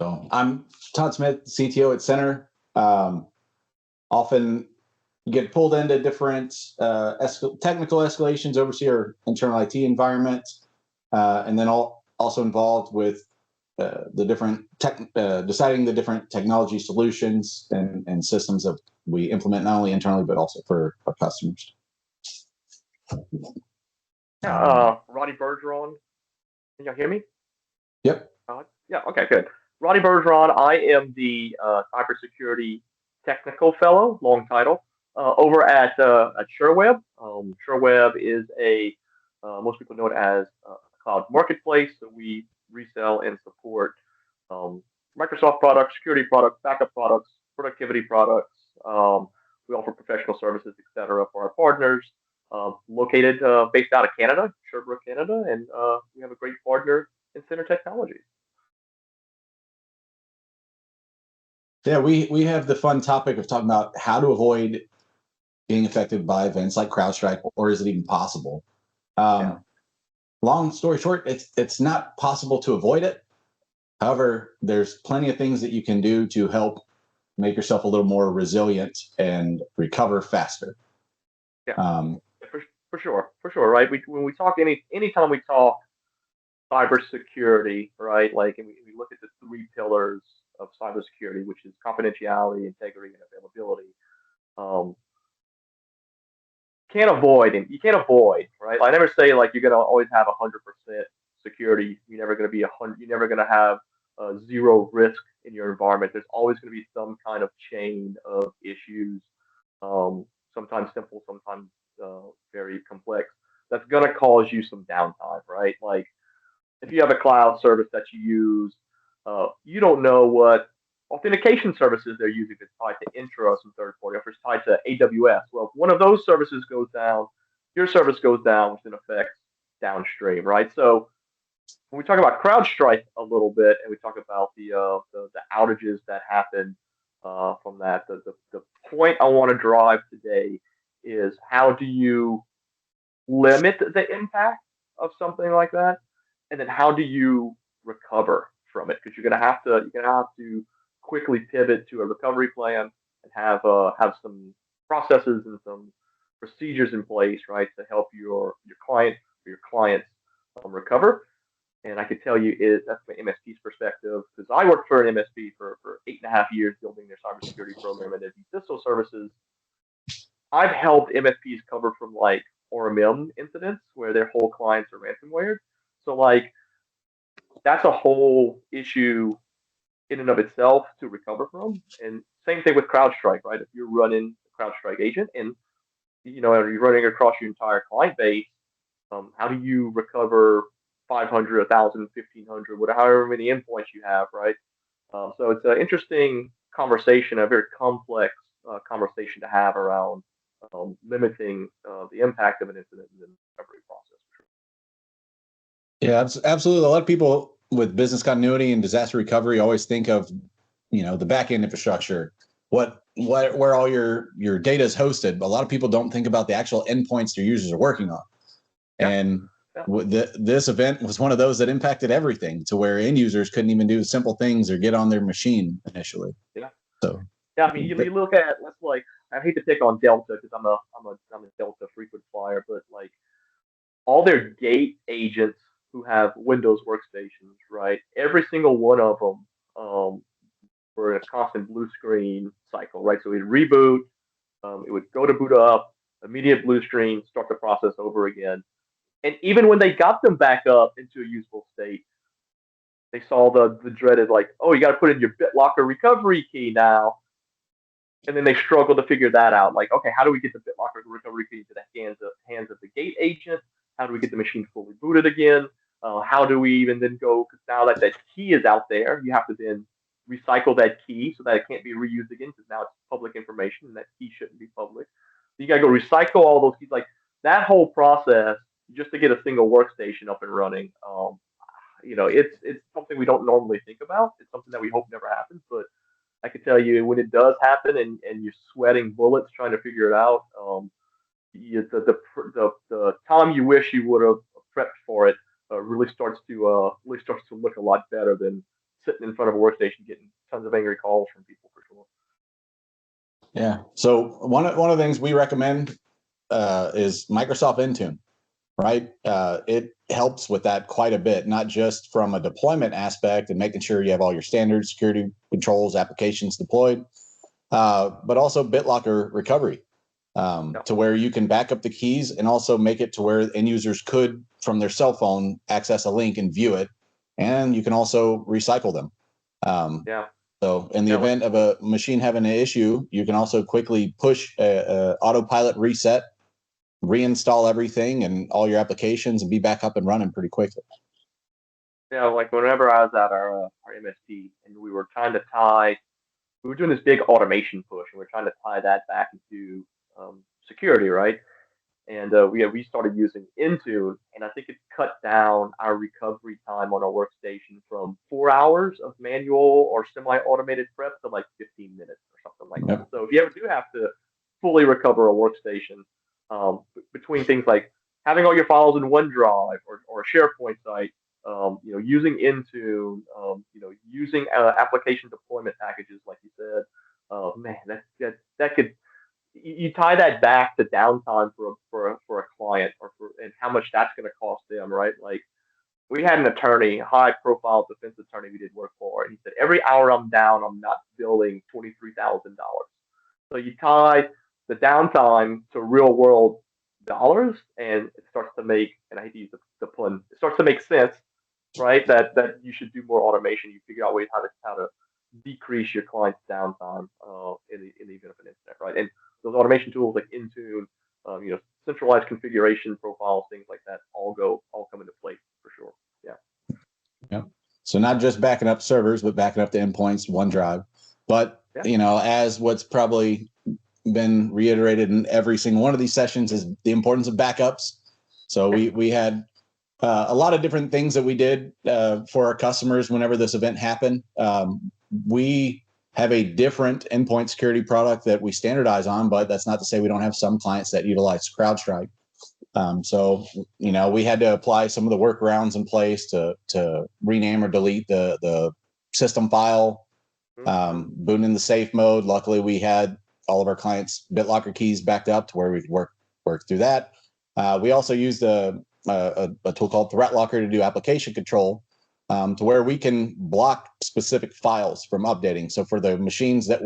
So I'm Todd Smith, CTO at Center. Often get pulled into different technical escalations, oversee our internal IT environment, and then also involved with the different deciding the different technology solutions and systems that we implement not only internally but also for our customers. Roddy Bergeron, can you hear me? Yep. Yeah, okay, good. Roddy Bergeron, I am the cybersecurity technical fellow, long title, over at SureWeb. SureWeb is most people know it as a cloud marketplace. So we resell and support um, Microsoft products, security products, backup products, productivity products. We offer professional services, etc., for our partners. Located based out of Canada, Sherbrooke, Canada, and we have a great partner in Center Technologies. Yeah, we have the fun topic of talking about how to avoid being affected by events like CrowdStrike, or is it even possible? Long story short, it's not possible to avoid it. However, there's plenty of things that you can do to help make yourself a little more resilient and recover faster. Yeah, for sure, right? When we talk anytime we talk cybersecurity, right? Like, and we look at the three pillars of cybersecurity, which is confidentiality, integrity, and availability. Um, you can't avoid, right? I never say like you're gonna always have 100% security. You're never gonna be 100. You're never gonna have zero risk in your environment. There's always gonna be some kind of chain of issues, sometimes simple, sometimes very complex. That's gonna cause you some downtime, right? Like if you have a cloud service that you use, you don't know what authentication services they're using that's tied to Intra or some third party, or if it's tied to AWS. Well, if one of those services goes down, your service goes down, which then affects downstream, right? So when we talk about CrowdStrike a little bit, and we talk about the outages that happen from that, the point I want to drive today is how do you limit the impact of something like that, and then how do you recover from it? Because you're gonna have to quickly pivot to a recovery plan and have some processes and some procedures in place, right, to help your clients recover. And I could tell you that's my MSP's perspective, because I worked for an MSP for 8.5 years building their cybersecurity program and these CISO services. I've helped MSPs cover from like RMM incidents where their whole clients are ransomware. So like that's a whole issue in and of itself to recover from. And same thing with CrowdStrike, right? If you're running a CrowdStrike agent and you're running across your entire client base, how do you recover 500, 1,000, 1,500, whatever, however many endpoints you have, right? So it's an interesting conversation, a very complex conversation to have around limiting the impact of an incident in the recovery process. Yeah, absolutely. A lot of people with business continuity and disaster recovery always think of, the back end infrastructure, where all your data is hosted. But a lot of people don't think about the actual endpoints their users are working on. Yeah. And this event was one of those that impacted everything to where end users couldn't even do simple things or get on their machine initially. Yeah. So yeah, I mean, you look at let's like I hate to pick on Delta because I'm a Delta frequent flyer, but like all their gate agents who have Windows workstations, right? Every single one of them were in a constant blue screen cycle, right? So we'd reboot, it would go to boot up, immediate blue screen, start the process over again. And even when they got them back up into a usable state, they saw the dreaded like, oh, you got to put in your BitLocker recovery key now, and then they struggled to figure that out. Like, okay, how do we get the BitLocker recovery key into the hands of the gate agent? How do we get the machine fully booted again? How do we even then go? Because now that that key is out there, you have to then recycle that key so that it can't be reused again because now it's public information and that key shouldn't be public. So you got to go recycle all those keys. Like that whole process just to get a single workstation up and running. It's something we don't normally think about. It's something that we hope never happens, but I can tell you when it does happen and you're sweating bullets trying to figure it out, the time you wish you would have prepped for it really starts to look a lot better than sitting in front of a workstation getting tons of angry calls from people for sure. Yeah. So one of the things we recommend is Microsoft Intune, right? It helps with that quite a bit, not just from a deployment aspect and making sure you have all your standard security controls, applications deployed, but also BitLocker recovery, to where you can back up the keys and also make it to where end users could, from their cell phone, access a link and view it. And you can also recycle them. So in the event of a machine having an issue, you can also quickly push a autopilot reset, reinstall everything and all your applications and be back up and running pretty quickly. Yeah, like whenever I was at our MSP and we were doing this big automation push and we're trying to tie that back into security, right? And we started using Intune, and I think it cut down our recovery time on our workstation from 4 hours of manual or semi-automated prep to like 15 minutes or something like that. So if you ever do have to fully recover a workstation, between things like having all your files in OneDrive or a SharePoint site, using Intune, using application deployment packages like you said, man, that could you tie that back to downtime for a client and how much that's going to cost them, right? Like we had an attorney, high profile defense attorney we did work for, and he said every hour I'm down, I'm not billing $23,000. So you tie the downtime to real world dollars, and it starts to make, and I hate to use the pun, it starts to make sense, right? That you should do more automation. You figure out ways how to decrease your client's downtime in the event of an incident, right? And those automation tools like Intune, centralized configuration profiles, things like that, all come into play for sure. Yeah. Yeah. So not just backing up servers, but backing up the endpoints, OneDrive. But as what's probably been reiterated in every single one of these sessions is the importance of backups. So we had a lot of different things that we did for our customers whenever this event happened. We have a different endpoint security product that we standardize on, but that's not to say we don't have some clients that utilize CrowdStrike. So we had to apply some of the workarounds in place to rename or delete the system file, boot in the safe mode. Luckily, we had all of our clients' BitLocker keys backed up to where we could work through that. We also used a tool called ThreatLocker to do application control, to where we can block specific files from updating. So for the machines that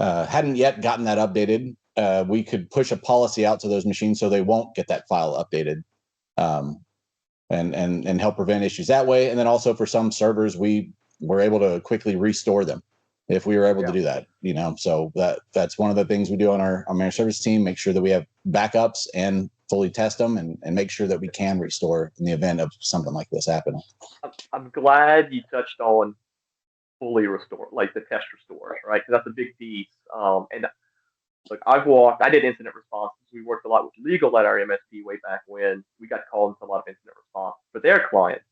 hadn't yet gotten that updated, we could push a policy out to those machines so they won't get that file updated, and help prevent issues that way. And then also for some servers, we were able to quickly restore them if we were able to do that. So that's one of the things we do on our managed service team. Make sure that we have backups and fully test them and make sure that we can restore in the event of something like this happening. I'm glad you touched on fully restore, like the test restores, right? Because that's a big piece. And like I did incident response. We worked a lot with legal at our MSP way back when. We got called into a lot of incident response for their clients.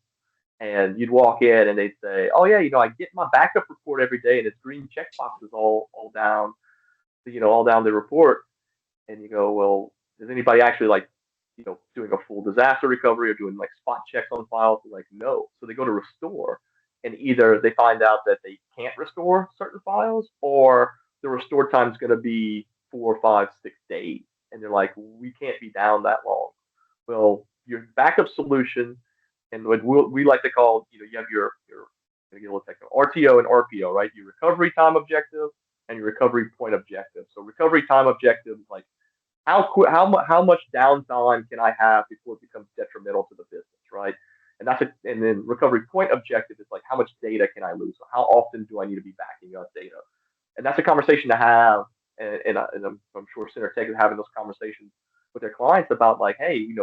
And you'd walk in and they'd say, "Oh yeah, I get my backup report every day, and it's green checkboxes all down, all down the report." And you go, "Well, is anybody actually doing a full disaster recovery or doing like spot checks on files?" They're like, "No." So they go to restore, and either they find out that they can't restore certain files, or the restore time is going to be 4, 5, 6 days, and they're like, "We can't be down that long." Well, your backup solution, and what we like to call, you have your RTO and RPO, right? Your recovery time objective and your recovery point objective. So recovery time objective is like how much downtime can I have before it becomes detrimental to the business, right? And then recovery point objective is like how much data can I lose? So how often do I need to be backing up data? And that's a conversation to have, and I'm sure Center Tech is having those conversations with their clients about like, hey, we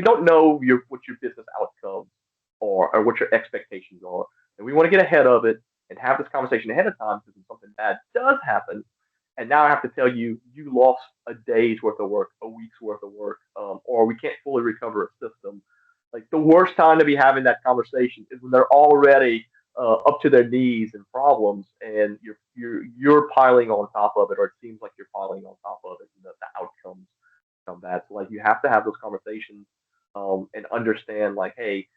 don't know what your business outcomes are or what your expectations are, and we want to get ahead of it and have this conversation ahead of time because if something bad does happen, and now I have to tell you lost a day's worth of work, a week's worth of work, or we can't fully recover a system. Like the worst time to be having that conversation is when they're already up to their knees in problems, and you're piling on top of it, or it seems like you're piling on top of it, and the outcomes come bad. So like you have to have those conversations, and understand like, hey,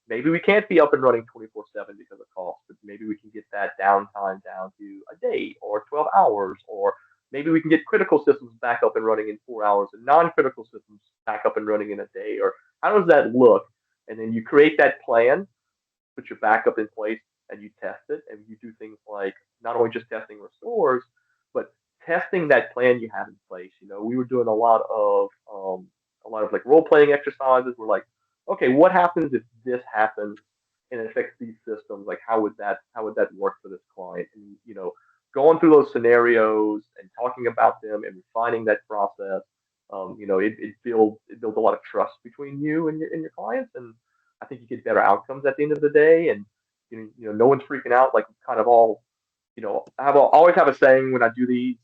Maybe we can't be up and running 24/7 because of cost, but maybe we can get that downtime down to a day or 12 hours, or maybe we can get critical systems back up and running in 4 hours and non-critical systems back up and running in a day. Or how does that look? And then you create that plan, put your backup in place, and you test it, and you do things like not only just testing restores, but testing that plan you have in place. We were doing a lot of like role playing exercises. We're like, okay, what happens if this happens and it affects these systems? Like, how would that work for this client? And going through those scenarios and talking about them and refining that process. It builds a lot of trust between you and your clients, and I think you get better outcomes at the end of the day. And no one's freaking out. Like, kind of all always have a saying when I do these,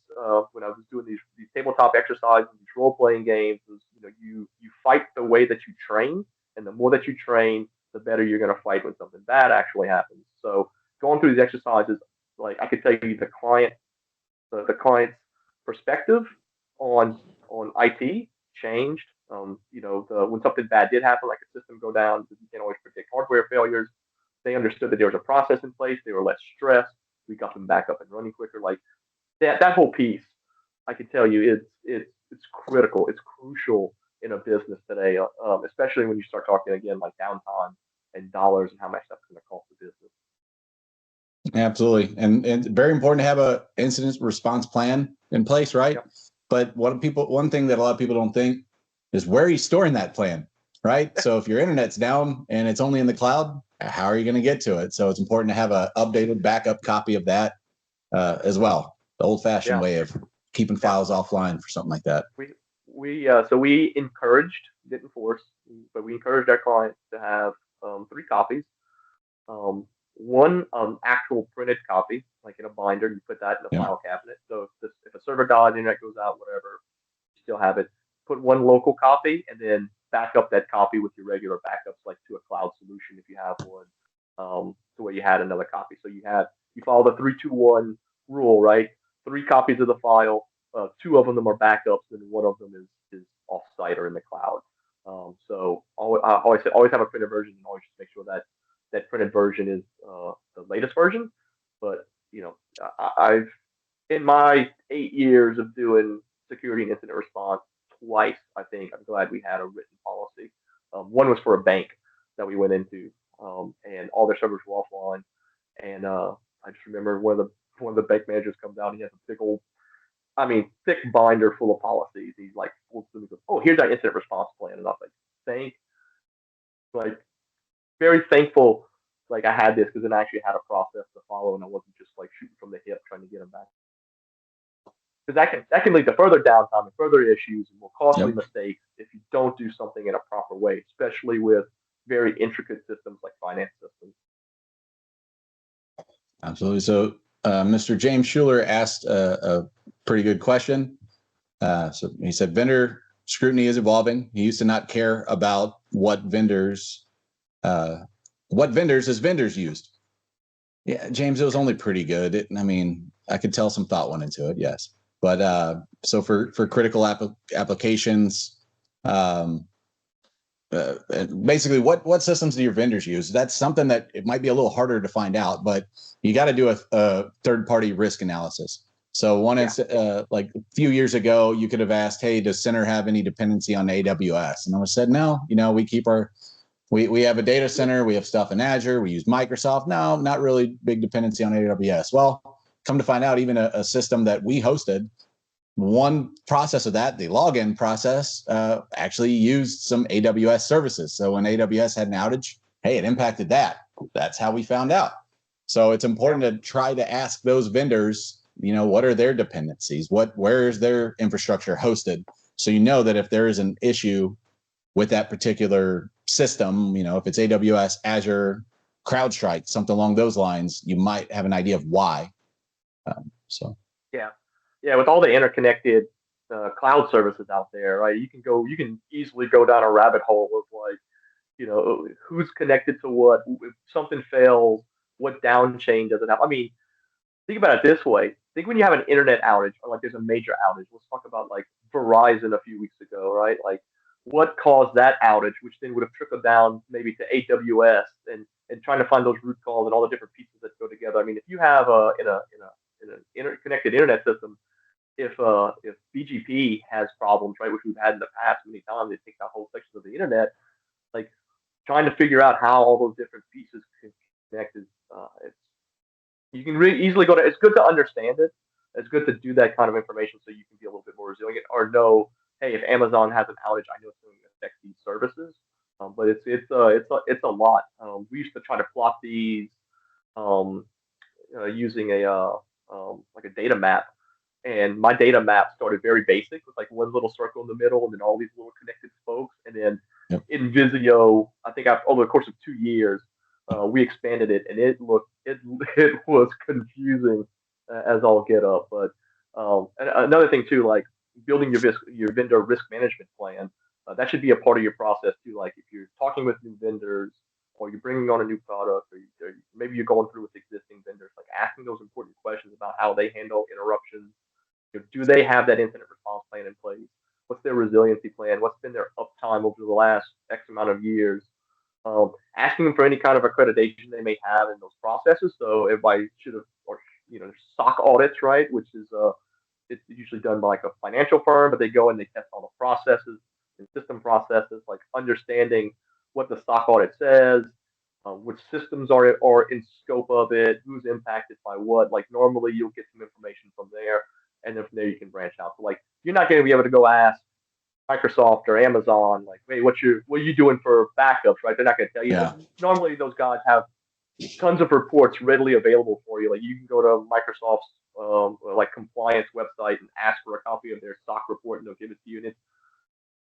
when I was doing these tabletop exercises, these role playing games, is you fight the way that you train, and the more that you train, the better you're going to fight when something bad actually happens. So going through these exercises, like I could tell you, the client's perspective on IT changed. When something bad did happen, like a system go down, you can't always predict hardware failures. They understood that there was a process in place. They were less stressed. We got them back up and running quicker. Like that whole piece, I can tell you, it's critical. It's crucial in a business today, especially when you start talking again like downtime and dollars and how much that's going to cost the business. Absolutely. And very important to have a incident response plan in place, right? Yep. But one thing that a lot of people don't think is, where are you storing that plan, right? So if your internet's down and it's only in the cloud, how are you going to get to it? So it's important to have an updated backup copy of that as well. The old-fashioned way of keeping files offline for something like that. We encouraged, didn't force, but we encouraged our clients to have 3 copies. One actual printed copy, like in a binder, you put that in a file cabinet. So if a server dies, internet goes out, whatever, you still have it. Put one local copy, and then back up that copy with your regular backups, like to a cloud solution if you have one, to where you had another copy. So you follow the 3-2-1 rule, right? 3 copies of the file, 2 of them are backups, and one of them is off-site or in the cloud. So I always have a printed version, and always just make sure that printed version is the latest version. But I've in my 8 years of doing security and incident response, twice I think I'm glad we had a written policy. One was for a bank that we went into, and all their servers were offline. And I just remember one of the bank managers comes out. And he has a big old, thick binder full of policies. He's like, "Oh, here's our incident response plan." And I was like, like very thankful, like I had this, because then I actually had a process to follow, and I wasn't just like shooting from the hip trying to get them back. Because that can lead to further downtime and further issues and more costly mistakes if you don't do something in a proper way, especially with very intricate systems like finance systems. Absolutely. So Mr. James Schuler asked a pretty good question. So he said, vendor scrutiny is evolving. He used to not care about what vendors his vendors used. Yeah, James, it was only pretty good. I could tell some thought went into it, yes. But so for critical applications, basically, what systems do your vendors use? That's something that it might be a little harder to find out, but you got to do a third-party risk analysis. So like a few years ago, you could have asked, "Hey, does Center have any dependency on AWS?" And I said, "No. We have a data center. We have stuff in Azure. We use Microsoft. No, not really big dependency on AWS." Well, come to find out, even a system that we hosted, one process of that, the login process, actually used some AWS services. So when AWS had an outage, hey, it impacted that. That's how we found out. So it's important to try to ask those vendors, what are their dependencies? Where is their infrastructure hosted? So that if there is an issue with that particular system, if it's AWS, Azure, CrowdStrike, something along those lines, you might have an idea of why. Yeah, with all the interconnected cloud services out there, right? You can easily go down a rabbit hole of like, who's connected to what. If something fails, what down chain does it have? Think about it this way. Think when you have an internet outage, or like there's a major outage. Let's talk about like Verizon a few weeks ago, right? Like what caused that outage, which then would have trickled down maybe to AWS, and trying to find those root cause and all the different pieces that go together. I mean, if you have in an interconnected internet system, if BGP has problems, right, which we've had in the past many times, they take out whole sections of the internet, like trying to figure out how all those different pieces can connect is it's you can really easily go to. It's good to understand it. It's good to do that kind of information so you can be a little bit more resilient, or know, hey, if Amazon has an outage, I know it's going to affect these services. But it's a lot. We used to try to plot these um, using a like a data map, and my data map started very basic with like one little circle in the middle and then all these little connected spokes. And then Yep. in Visio, I think over the course of 2 years, we expanded it, and it was confusing as all get up. But and another thing too, like building your vendor risk management plan, that should be a part of your process too. Like if you're talking with new vendors, or you're bringing on a new product, or maybe you're going through with existing vendors, like asking those important questions about how they handle interruptions. Do they have that incident response plan in place? What's their resiliency plan? What's been their uptime over the last X amount of years? Asking them for any kind of accreditation they may have in those processes. So everybody should have, or SOC audits, right? Which is it's usually done by like a financial firm, but they go and they test all the processes and system processes, like understanding what the SOC audit says, which systems are in scope of it, who's impacted by what. Like normally you'll get some information from there, and then from there you can branch out. So like you're not going to be able to go ask Microsoft or Amazon like, hey, what are you doing for backups, right? They're not going to tell you. Yeah. But normally those guys have tons of reports readily available for you. Like you can go to Microsoft's like compliance website and ask for a copy of their SOC report, and they'll give it to you. And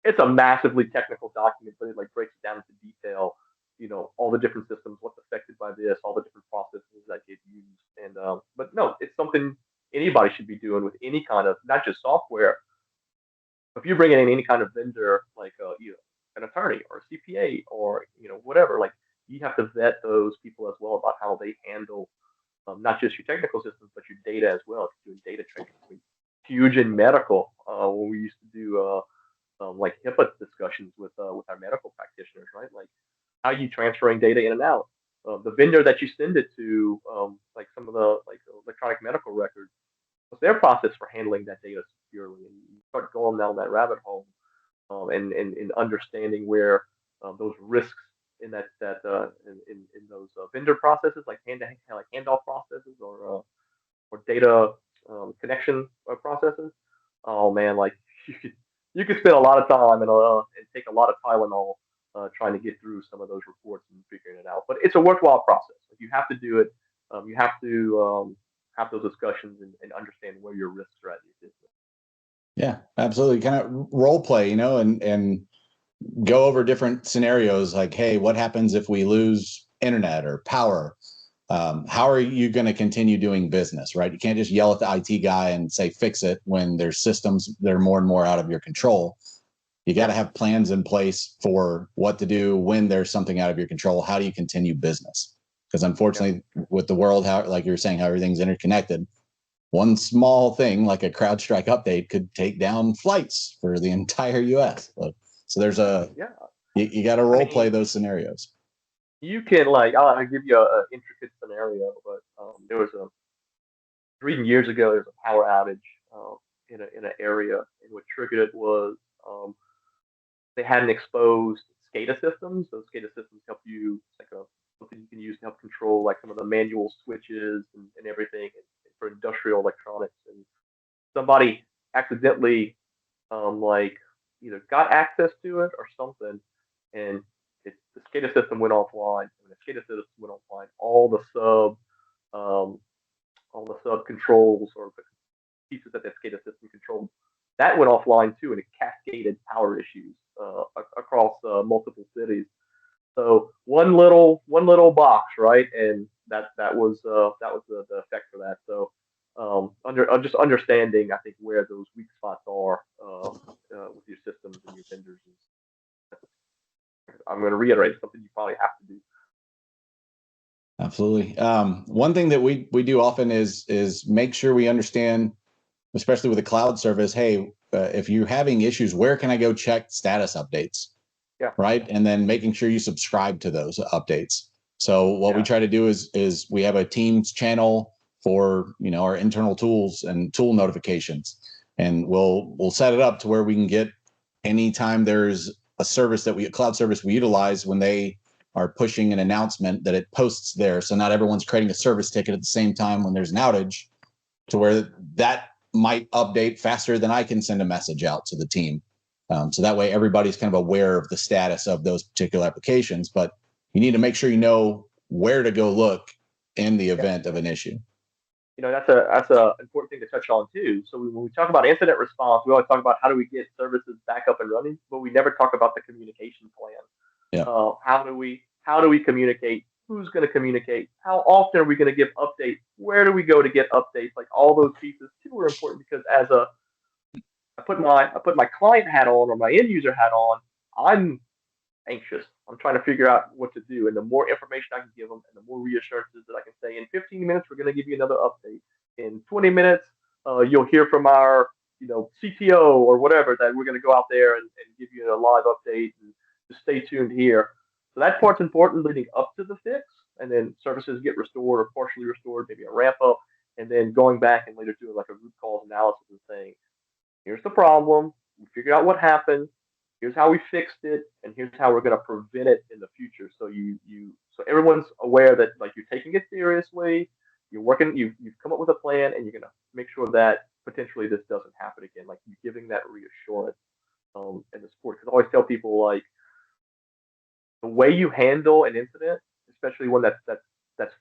it's a massively technical document, but it like breaks it down into detail. All the different systems, what's affected by this, all the different processes that get used. And but no, it's something anybody should be doing with any kind of, not just software. If you're bringing in any kind of vendor, like an attorney or a CPA or whatever, like you have to vet those people as well about how they handle not just your technical systems but your data as well. If you're doing data training, I mean, huge in medical, when we used to do like HIPAA discussions with our medical practitioners, right? Like how are you transferring data in and out? The vendor that you send it to, like some of the like electronic medical records, what's their process for handling that data securely? And you start going down that rabbit hole, and understanding where those risks in in those vendor processes, like handoff processes, or data connection processes. Oh man, like you could spend a lot of time and take a lot of Tylenol trying to get through some of those reports and figuring it out. But it's a worthwhile process. Like, you have to do it. You have to have those discussions, and understand where your risks are at in your business. Yeah, absolutely. Kind of role play, and go over different scenarios like, hey, what happens if we lose internet or power? How are you going to continue doing business, right? You can't just yell at the IT guy and say, fix it, when there's systems that are more and more out of your control. You got to have plans in place for what to do when there's something out of your control. How do you continue business? Because unfortunately, with the world, how, like you were saying, how everything's interconnected, one small thing like a CrowdStrike update could take down flights for the entire US. So there's you got to role play those scenarios. You can, like, I'll give you an intricate scenario, but there was reading years ago, there's a power outage in an area, and what triggered it was they hadn't exposed SCADA systems. Those SCADA systems help you, it's like something you can use to help control like some of the manual switches and everything, and for industrial electronics. And somebody accidentally like either got access to it or something, and the SCADA system went offline. When the SCADA system went offline, um, all the sub controls, or the pieces that SCADA system controlled, that went offline too, and it cascaded power issues across multiple cities. So one little box, right? And that was the effect for that. So just understanding, I think, where those weak spots are with your systems and your vendors is, I'm going to reiterate, something you probably have to do. Absolutely. One thing that we do often is make sure we understand especially with a cloud service, hey, if you're having issues, where can I go check status updates? Yeah. Right. And then making sure you subscribe to those updates. So what we try to do is we have a Teams channel for, our internal tools and tool notifications. And we'll set it up to where we can get anytime there's a cloud service we utilize, when they are pushing an announcement, that it posts there. So not everyone's creating a service ticket at the same time when there's an outage, to where that might update faster than I can send a message out to the team. So that way everybody's kind of aware of the status of those particular applications, but you need to make sure you know where to go look in the event of an issue. That's a important thing to touch on too. So when we talk about incident response, we always talk about how do we get services back up and running, but we never talk about the communication plan. Yeah. How do we communicate? Who's going to communicate? How often are we going to give updates? Where do we go to get updates? Like all those pieces too are important, because I put my client hat on, or my end user hat on, I'm anxious. I'm trying to figure out what to do. And the more information I can give them, and the more reassurances that I can say, in 15 minutes, we're going to give you another update. In 20 minutes, you'll hear from our, CTO or whatever, that we're going to go out there and give you a live update, and just stay tuned here. So that part's important leading up to the fix, and then services get restored or partially restored, maybe a ramp up, and then going back and later doing like a root cause analysis and saying, here's the problem, we figured out what happened, here's how we fixed it, and here's how we're going to prevent it in the future. So so everyone's aware that, like, you're taking it seriously, you're working, you've come up with a plan, and you're going to make sure that potentially this doesn't happen again. Like, you're giving that reassurance, and the support. Because I always tell people, like, the way you handle an incident, especially one that's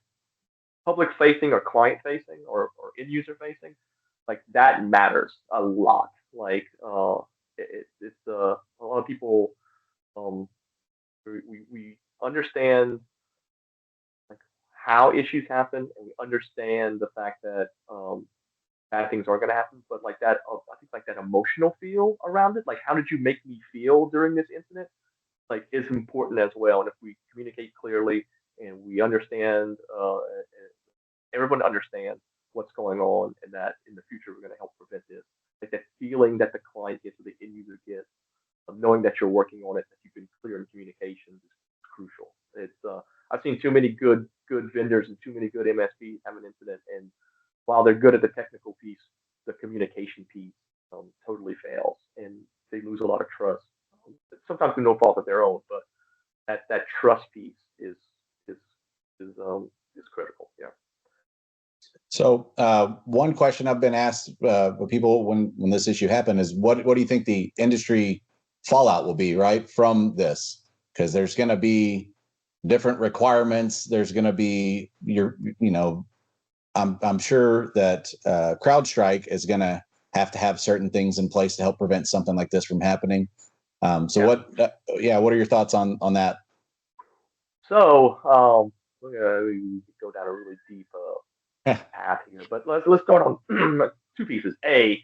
public facing or client facing or end user facing, like, that matters a lot. Like, it's a lot of people, um, we understand, like, how issues happen, and we understand the fact that, bad things are going to happen, but like that, I think, like, that emotional feel around it, like, how did you make me feel during this incident, like, is important as well. And if we communicate clearly, and we understand, everyone understands what's going on, and that in the future we're going to help prevent this. Like, that feeling that the client gets or the end user gets of knowing that you're working on it, that you've been clear in communications, is crucial. I've seen too many good vendors and too many good MSPs have an incident, and while they're good at the technical piece, the communication piece, totally fails, and they lose a lot of trust. Sometimes through no fault of their own, but that trust piece is is critical. Yeah. So one question I've been asked by people when this issue happened is, what do you think the industry fallout will be, right, from this? Because there's going to be different requirements. There's going to be I'm sure that CrowdStrike is going to have certain things in place to help prevent something like this from happening. What are your thoughts on that? So we go down a really deep path here, but let's start on two pieces. There's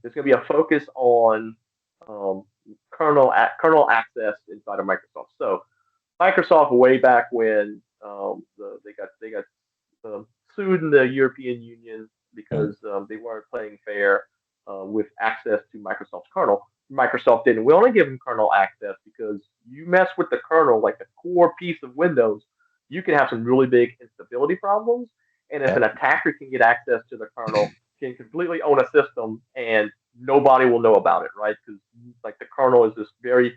going to be a focus on, kernel access inside of Microsoft. So Microsoft, way back when, they got sued in the European Union because they weren't playing fair with access to Microsoft's kernel. Microsoft didn't. We only give them kernel access because you mess with the kernel, like the core piece of Windows, you can have some really big instability problems. And if an attacker can get access to the kernel, can completely own a system, and nobody will know about it, right? Because, like, the kernel is this very,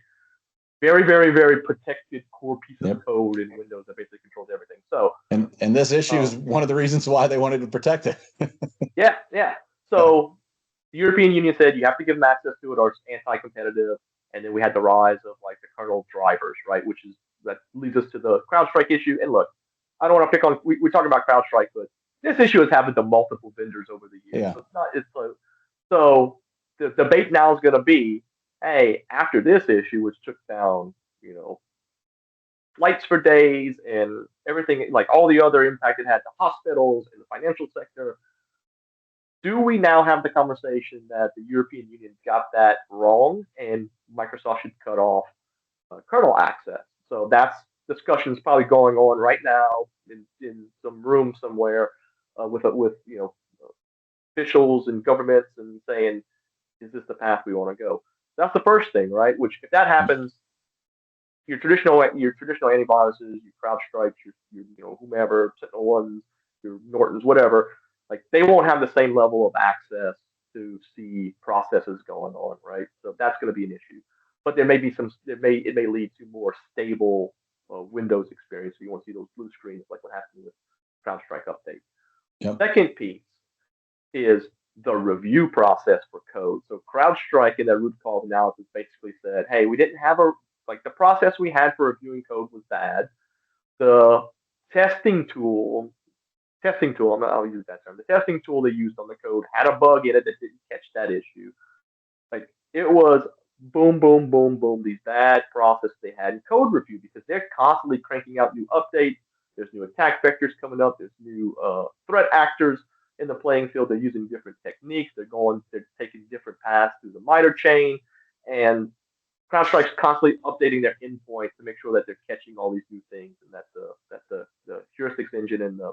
very, very, very protected core piece of code in Windows that basically controls everything. So, and this issue is one of the reasons why they wanted to protect it. yeah. So the European Union said you have to give them access to it, or it's anti-competitive. And then we had the rise of, like, the kernel drivers, right? That leads us to the CrowdStrike issue. And look, I don't want to pick on. We're talking about CrowdStrike, but this issue has happened to multiple vendors over the years. So it's not. So the debate now is going to be, hey, after this issue, which took down, flights for days and everything, like all the other impact it had to hospitals and the financial sector, do we now have the conversation that the European Union got that wrong and Microsoft should cut off kernel access? So that's discussions probably going on right now in some room somewhere with officials and governments and saying, is this the path we want to go? That's the first thing, right? Which if that happens, your traditional antiviruses, your CrowdStrikes, your whomever, Sentinel-1s, your Nortons, whatever, like they won't have the same level of access to see processes going on, right? So that's going to be an issue. But there may be some. It may lead to more stable Windows experience. So you won't see those blue screens like what happened with CrowdStrike update. Yep. Second piece is the review process for code. So CrowdStrike in their root cause analysis basically said, hey, we didn't have the process we had for reviewing code was bad. The testing tool, I'll use that term. The testing tool they used on the code had a bug in it that didn't catch that issue. Like it was boom, boom, boom, boom. These bad processes they had in code review because they're constantly cranking out new updates. There's new attack vectors coming up. There's new threat actors in the playing field. They're using different techniques. They're taking different paths through the MITRE chain, and CrowdStrike's constantly updating their endpoint to make sure that they're catching all these new things, and that the heuristics engine and the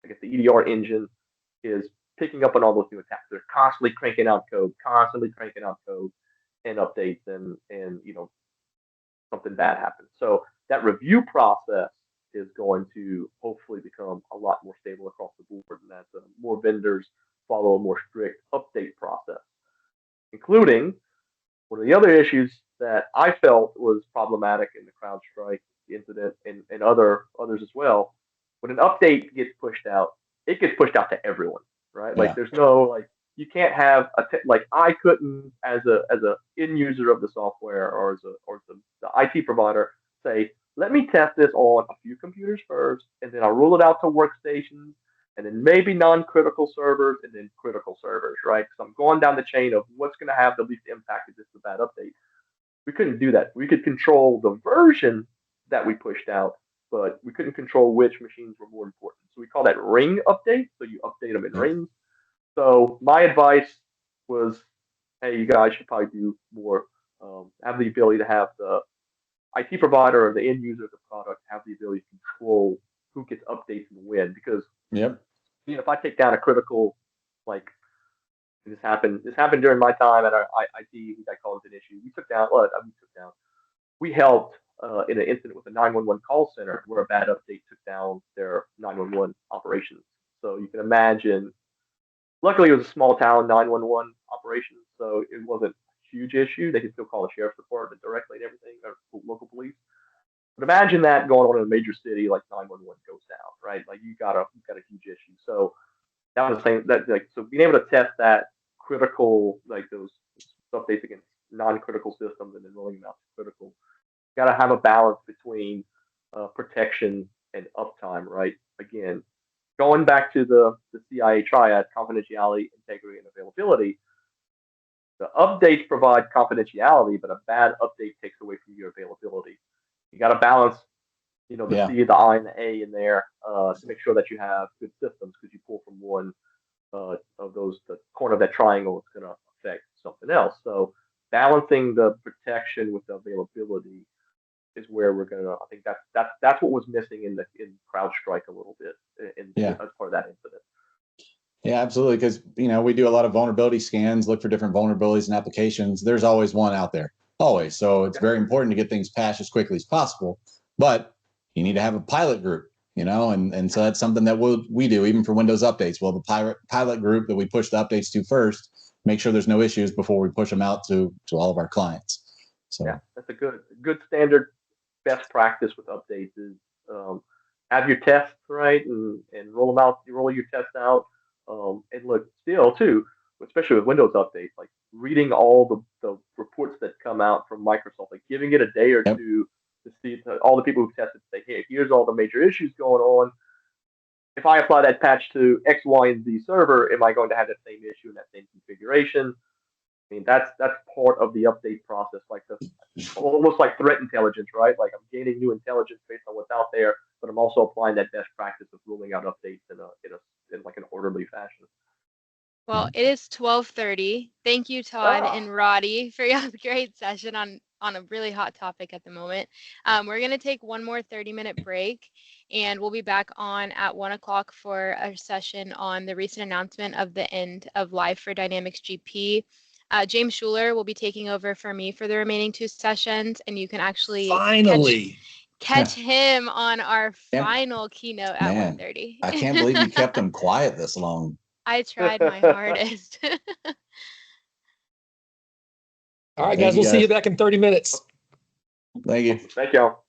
I guess the EDR engine is picking up on all those new attacks. They're constantly cranking out code, and updates, and something bad happens. So that review process is going to hopefully become a lot more stable across the board, and that more vendors follow a more strict update process, including one of the other issues that I felt was problematic in the CrowdStrike incident and others as well. When an update gets pushed out, it gets pushed out to everyone, right? Like Yeah. there's no you can't have like I couldn't as a end user of the software or the IT provider say, let me test this on a few computers first, and then I'll roll it out to workstations, and then maybe non-critical servers, and then critical servers, right? So I'm going down the chain of what's going to have the least impact if this is a bad update. We couldn't do that. We could control the version that we pushed out, but we couldn't control which machines were more important. So we call that ring update. So you update them in Yep. rings. So my advice was, hey, you guys should probably do more. Have the ability to have the IT provider or the end user of the product have the ability to control who gets updates and when. Because Yep. if I take down a critical, like this happened during my time at our IT, we got called as an issue. We helped in an incident with a 911 call center where a bad update took down their 911 operations. So you can imagine. Luckily, it was a small town 911 operation, so it wasn't a huge issue. They could still call the sheriff's department directly and everything, or local police. But imagine that going on in a major city like 911 goes down, right? Like you got a huge issue. So that was the same. That like so being able to test that critical like those updates against non-critical systems and then rolling them out to critical. Got to have a balance between protection and uptime, right? Again, going back to the CIA triad, confidentiality, integrity, and availability, the updates provide confidentiality, but a bad update takes away from your availability. You got to balance, the Yeah. C, the I, and the A in there to make sure that you have good systems because you pull from one of those, the corner of that triangle is going to affect something else. So balancing the protection with the availability is where we're gonna. I think that's what was missing in CrowdStrike a little bit Yeah. as part of that incident. Yeah, absolutely. Because we do a lot of vulnerability scans, look for different vulnerabilities and applications. There's always one out there, always. So it's very important to get things patched as quickly as possible. But you need to have a pilot group, and so that's something that we do even for Windows updates. Well, the pilot group that we push the updates to first, make sure there's no issues before we push them out to all of our clients. So Yeah, that's a good standard best practice with updates is have your tests right and roll them out. You roll your tests out, and look still too, especially with Windows updates, like reading all the reports that come out from Microsoft, like giving it a day or Yep. two to see all the people who've tested say, hey, here's all the major issues going on. If I apply that patch to X, Y, and Z server, am I going to have that same issue in that same configuration? I mean, that's part of the update process, like almost like threat intelligence, right? Like I'm gaining new intelligence based on what's out there, but I'm also applying that best practice of rolling out updates in like an orderly fashion. Well, it is 12:30. Thank you, Todd and Roddy, for your great session on a really hot topic at the moment. We're going to take one more 30-minute break, and we'll be back on at 1 o'clock for a session on the recent announcement of the end of life for Dynamics GP. James Schuler will be taking over for me for the remaining 2 sessions, and you can actually catch him on our final keynote at 1:30. I can't believe you kept him quiet this long. I tried my hardest. All right, guys, we'll see you back in 30 minutes. Thank you. Thank y'all.